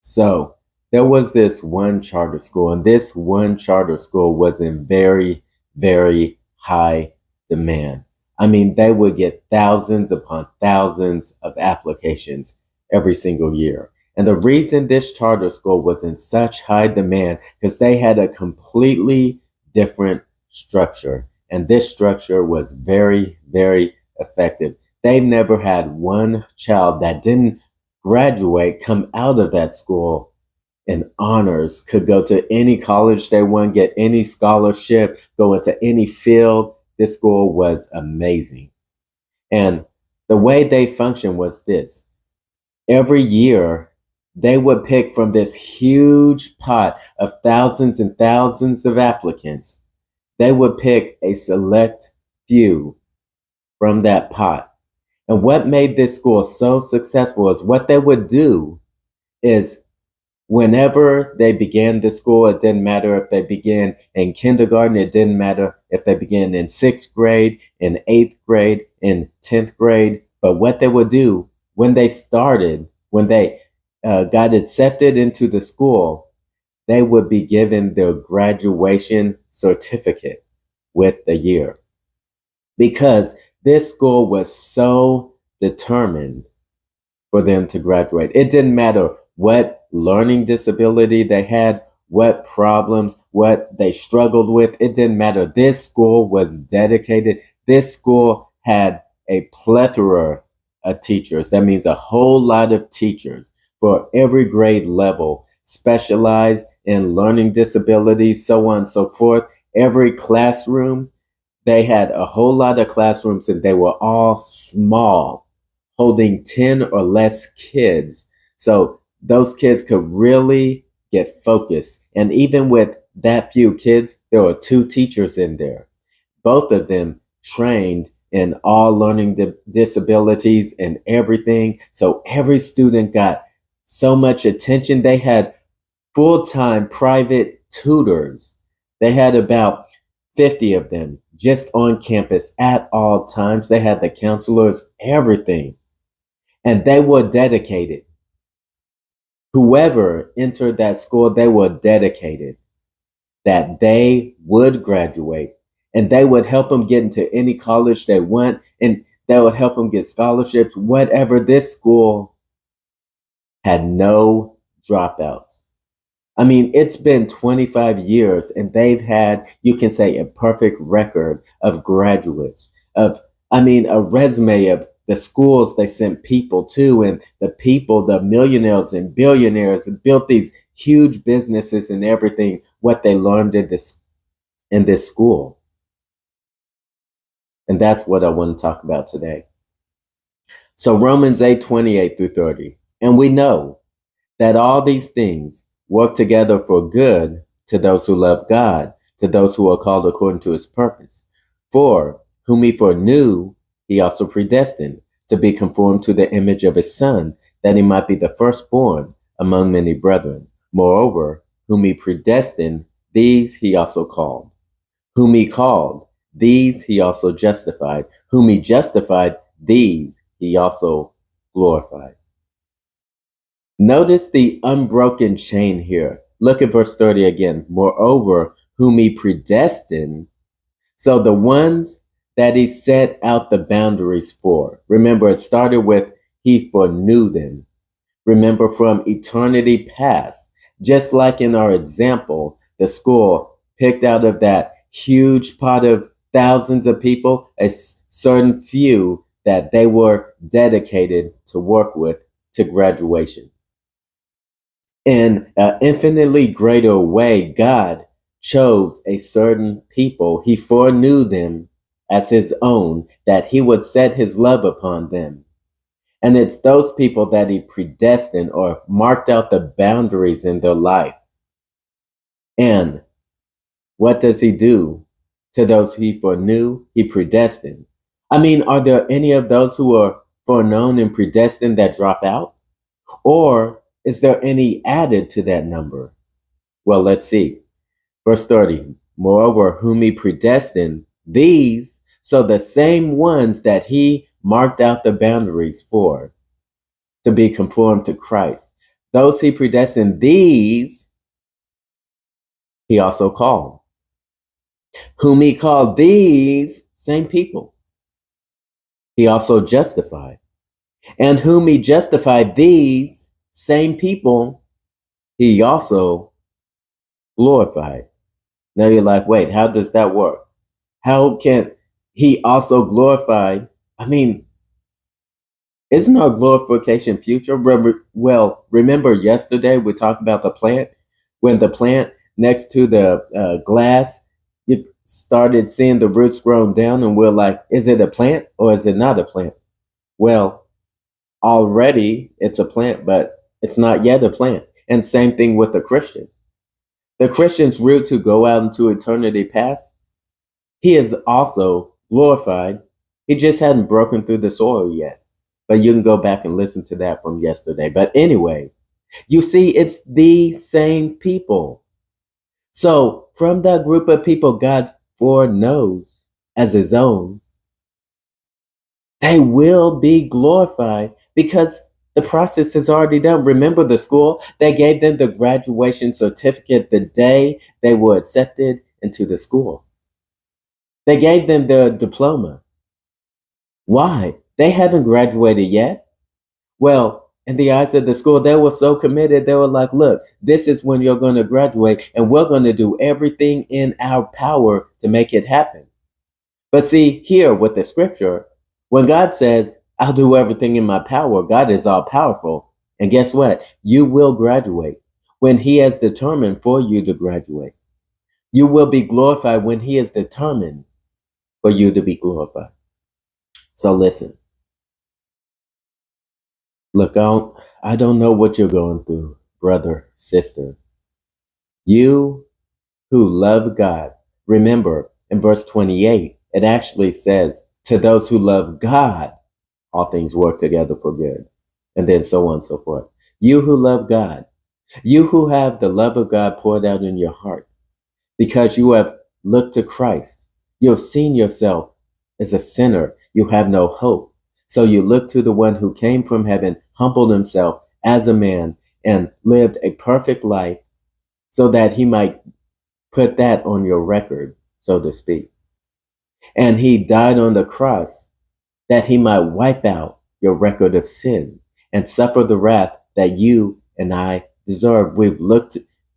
So there was this one charter school, and this one charter school was in very, very high demand. I mean, they would get thousands upon thousands of applications every single year. And the reason this charter school was in such high demand because they had a completely different structure. And this structure was very, very effective. They've never had one child that didn't graduate, come out of that school in honors, could go to any college they want, get any scholarship, go into any field. This school was amazing. And the way they functioned was this: every year, they would pick from this huge pot of thousands and thousands of applicants. They would pick a select few from that pot. And what made this school so successful is what they would do is whenever they began the school, it didn't matter if they began in kindergarten, it didn't matter if they began in sixth grade, in eighth grade, in 10th grade. But what they would do when they started, when they got accepted into the school, they would be given their graduation certificate with the year because this school was so determined for them to graduate. It didn't matter what learning disability they had, what problems, what they struggled with. It didn't matter. This school was dedicated. This school had a plethora of teachers. That means a whole lot of teachers for every grade level, specialized in learning disabilities, so on and so forth. Every classroom, they had a whole lot of classrooms and they were all small, holding 10 or less kids. So those kids could really get focused. And even with that few kids, there were two teachers in there, both of them trained in all learning disabilities and everything. So every student got so much attention. They had full-time private tutors. They had about 50 of them just on campus at all times. They had the counselors, everything. And they were dedicated. Whoever entered that school, they were dedicated that they would graduate and they would help them get into any college they want and they would help them get scholarships, whatever. This school had no dropouts. I mean, it's been 25 years and they've had, you can say, a perfect record of graduates, a resume of the schools they sent people to and the people, the millionaires and billionaires built these huge businesses and everything, what they learned in this school. And that's what I want to talk about today. So Romans 8:28 through 30. And we know that all these things work together for good to those who love God, to those who are called according to his purpose. For whom he foreknew, he also predestined to be conformed to the image of his Son, that he might be the firstborn among many brethren. Moreover, whom he predestined, these he also called. Whom he called, these he also justified. Whom he justified, these he also glorified. Notice the unbroken chain here. Look at verse 30 again. Moreover, whom he predestined, so the ones that he set out the boundaries for. Remember, it started with he foreknew them. Remember, from eternity past, just like in our example, the school picked out of that huge pot of thousands of people, a certain few that they were dedicated to work with to graduation. In an infinitely greater way, God chose a certain people. He foreknew them as his own, that he would set his love upon them. And it's those people that he predestined or marked out the boundaries in their life. And what does he do to those he foreknew? He predestined. I mean, are there any of those who are foreknown and predestined that drop out? Or is there any added to that number? Well, let's see. Verse 30, moreover, whom he predestined, these, so the same ones that he marked out the boundaries for, to be conformed to Christ. Those he predestined, these he also called. Whom he called, these same people he also justified. And whom he justified, these same people he also glorified. Now you're like, wait, how does that work? How can he also glorified? I mean, isn't our glorification future? Well, remember yesterday we talked about the plant? When the plant next to the glass, you started seeing the roots growing down, and we're like, is it a plant or is it not a plant? Well, already it's a plant, but it's not yet a plant. And same thing with the Christian. The Christian's roots who go out into eternity past, he is also glorified. He just hadn't broken through the soil yet. But you can go back and listen to that from yesterday. But anyway, you see, it's the same people. So from that group of people God foreknows as his own, they will be glorified because the process is already done. Remember the school? They gave them the graduation certificate the day they were accepted into the school. They gave them the diploma. Why? They haven't graduated yet. Well, in the eyes of the school, they were so committed. They were like, look, this is when you're going to graduate, and we're going to do everything in our power to make it happen. But see, here with the scripture, when God says, I'll do everything in my power, God is all powerful. And guess what? You will graduate when he has determined for you to graduate. You will be glorified when he is determined for you to be glorified. So listen, look, I don't know what you're going through, brother, sister. You who love God, remember in verse 28, it actually says, to those who love God, all things work together for good. And then so on and so forth. You who love God, you who have the love of God poured out in your heart, because you have looked to Christ. You have seen yourself as a sinner. You have no hope. So you look to the one who came from heaven, humbled himself as a man, and lived a perfect life so that he might put that on your record, so to speak. And he died on the cross that he might wipe out your record of sin and suffer the wrath that you and I deserve.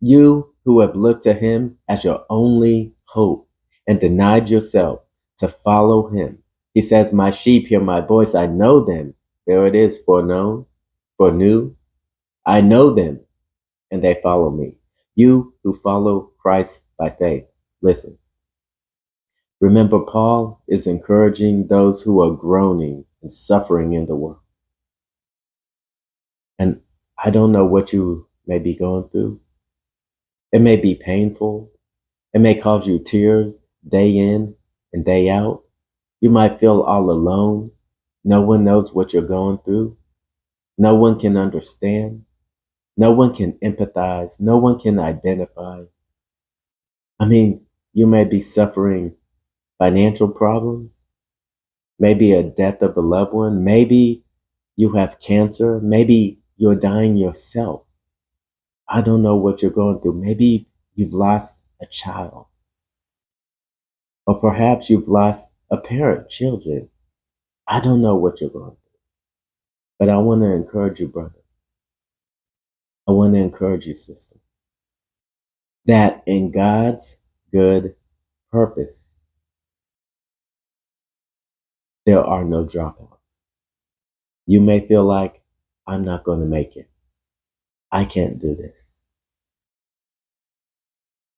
You who have looked to him as your only hope and denied yourself to follow him. He says, my sheep hear my voice. I know them. There it is, foreknown, foreknew. I know them and they follow me. You who follow Christ by faith, listen. Remember, Paul is encouraging those who are groaning and suffering in the world. And I don't know what you may be going through. It may be painful. It may cause you tears day in and day out. You might feel all alone. No one knows what you're going through. No one can understand. No one can empathize. No one can identify. I mean, you may be suffering financial problems, maybe a death of a loved one, maybe you have cancer, maybe you're dying yourself. I don't know what you're going through. Maybe you've lost a child, or perhaps you've lost a parent, children. I don't know what you're going through, but I want to encourage you, brother. I want to encourage you, sister, that in God's good purpose, there are no dropouts. You may feel like, I'm not going to make it. I can't do this.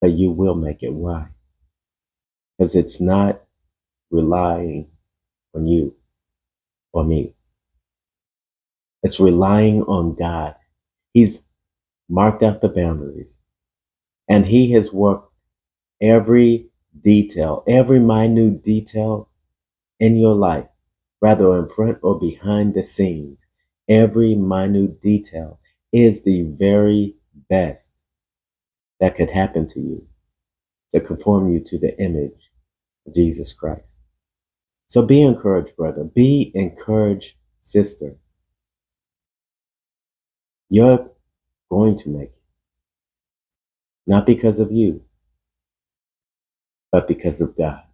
But you will make it. Why? Because it's not relying on you or me. It's relying on God. He's marked out the boundaries, and he has worked every detail, every minute detail in your life, rather in front or behind the scenes. Every minute detail is the very best that could happen to you to conform you to the image of Jesus Christ. So be encouraged, brother. Be encouraged, sister. Your going to make it. Not because of you, but because of God.